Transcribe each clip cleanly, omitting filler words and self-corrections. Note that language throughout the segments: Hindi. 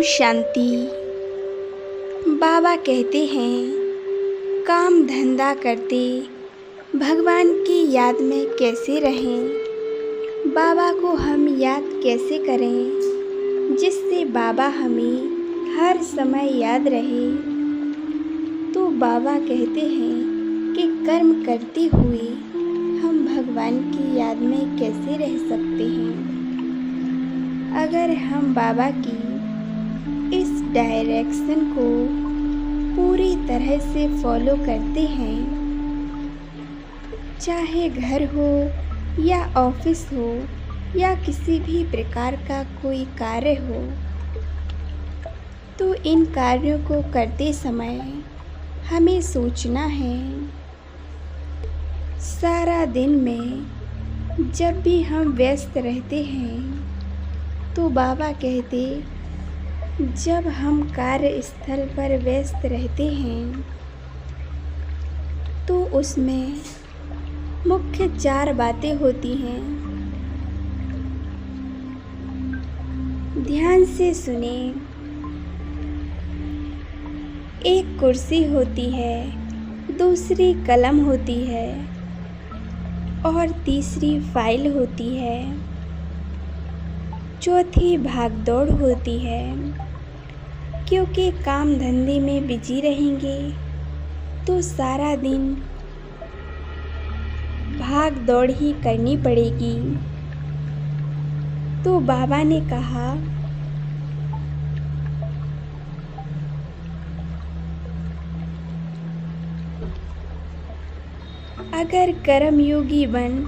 ओम शांति। बाबा कहते हैं काम धंधा करते भगवान की याद में कैसे रहें, बाबा को हम याद कैसे करें जिससे बाबा हमें हर समय याद रहे। तो बाबा कहते हैं कि कर्म करते हुए हम भगवान की याद में कैसे रह सकते हैं। अगर हम बाबा की इस डायरेक्शन को पूरी तरह से फॉलो करते हैं, चाहे घर हो या ऑफिस हो या किसी भी प्रकार का कोई कार्य हो, तो इन कार्यों को करते समय हमें सोचना है। सारा दिन में जब भी हम व्यस्त रहते हैं तो बाबा कहते, जब हम कार्यस्थल पर व्यस्त रहते हैं तो उसमें मुख्य 4 बातें होती हैं। ध्यान से सुने। एक कुर्सी होती है, दूसरी कलम होती है और तीसरी फाइल होती है, चौथी भागदौड़ होती है। क्योंकि काम धंधे में बिजी रहेंगे तो सारा दिन भाग दौड़ ही करनी पड़ेगी। तो बाबा ने कहा, अगर कर्मयोगी बन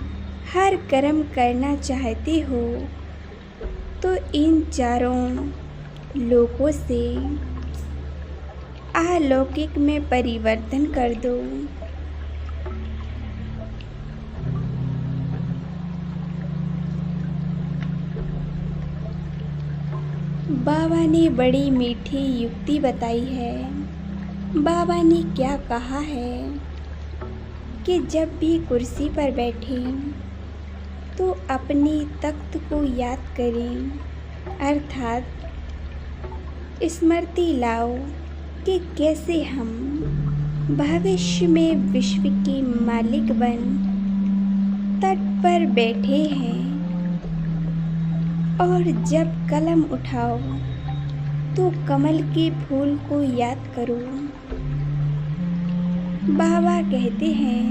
हर कर्म करना चाहते हो तो इन चारों लोकों से अलौकिक में परिवर्तन कर दो। बाबा ने बड़ी मीठी युक्ति बताई है। बाबा ने क्या कहा है कि जब भी कुर्सी पर बैठें तो अपनी तख्त को याद करें, अर्थात स्मृति लाओ कि कैसे हम भविष्य में विश्व के मालिक बन तट पर बैठे हैं। और जब कलम उठाओ तो कमल के फूल को याद करो। बाबा कहते हैं,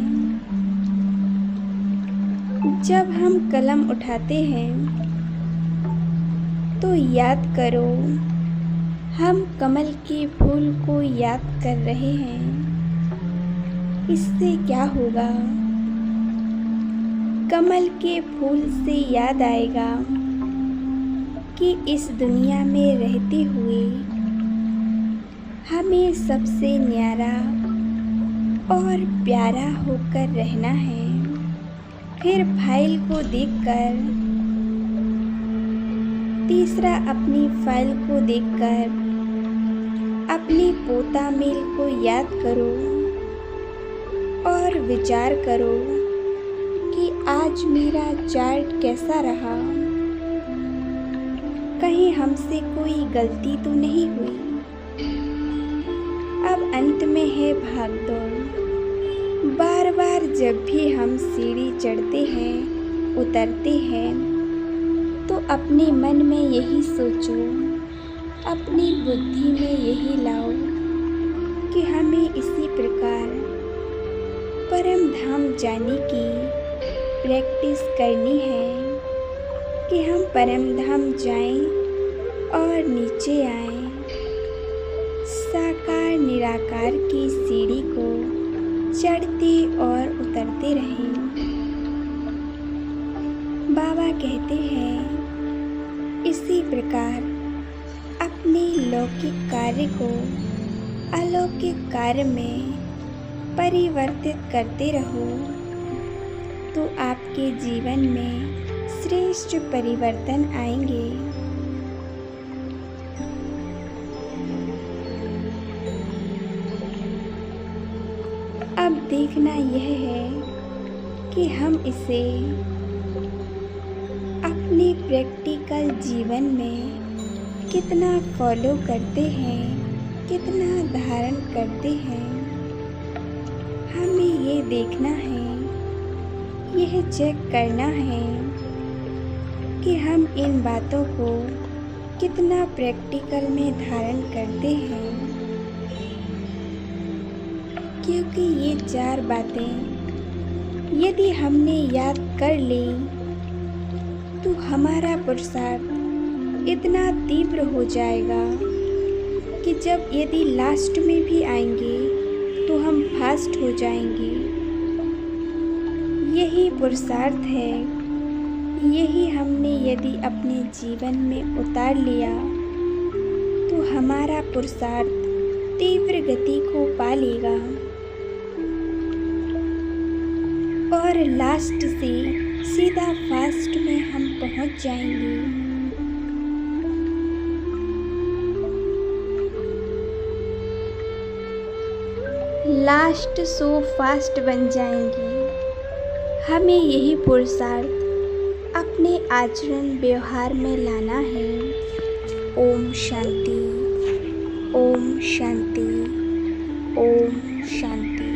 जब हम कलम उठाते हैं तो याद करो हम कमल के फूल को याद कर रहे हैं। इससे क्या होगा? कमल के फूल से याद आएगा कि इस दुनिया में रहते हुए हमें सबसे न्यारा और प्यारा होकर रहना है। फिर फाइल को देखकर, तीसरा अपनी फाइल को देखकर अपनी पोता मेल को याद करो और विचार करो कि आज मेरा चार्ट कैसा रहा, कहीं हमसे कोई गलती तो नहीं हुई। अब अंत में है भागदौड़। बार बार जब भी हम सीढ़ी चढ़ते हैं, उतरते हैं, तो अपने मन में यही सोचो, अपनी बुद्धि में यही लाओ कि हमें इसी प्रकार परम धाम जाने की प्रैक्टिस करनी है कि हम परम धाम जाएं और नीचे आएं, साकार निराकार की सीढ़ी को चढ़ते और उतरते रहें। बाबा कहते हैं, इसी प्रकार अपने लौकिक कार्य को अलौकिक कार्य में परिवर्तित करते रहो तो आपके जीवन में श्रेष्ठ परिवर्तन आएंगे। अब देखना यह है कि हम इसे अपने प्रैक्टिकल जीवन में कितना फॉलो करते हैं, कितना धारण करते हैं। हमें ये देखना है, यह चेक करना है कि हम इन बातों को कितना प्रैक्टिकल में धारण करते हैं। क्योंकि ये 4 बातें यदि हमने याद कर ली तो हमारा पुरुषार्थ इतना तीव्र हो जाएगा कि जब यदि लास्ट में भी आएंगे तो हम फास्ट हो जाएंगे। यही पुरुषार्थ है, यही हमने यदि अपने जीवन में उतार लिया तो हमारा पुरुषार्थ तीव्र गति को पा लेगा और लास्ट से सीधा फास्ट में हम पहुंच जाएंगे। लास्ट सो फास्ट बन जाएंगे। हमें यही पुरुषार्थ अपने आचरण व्यवहार में लाना है। ओम शांति, ओम शांति, ओम शांति।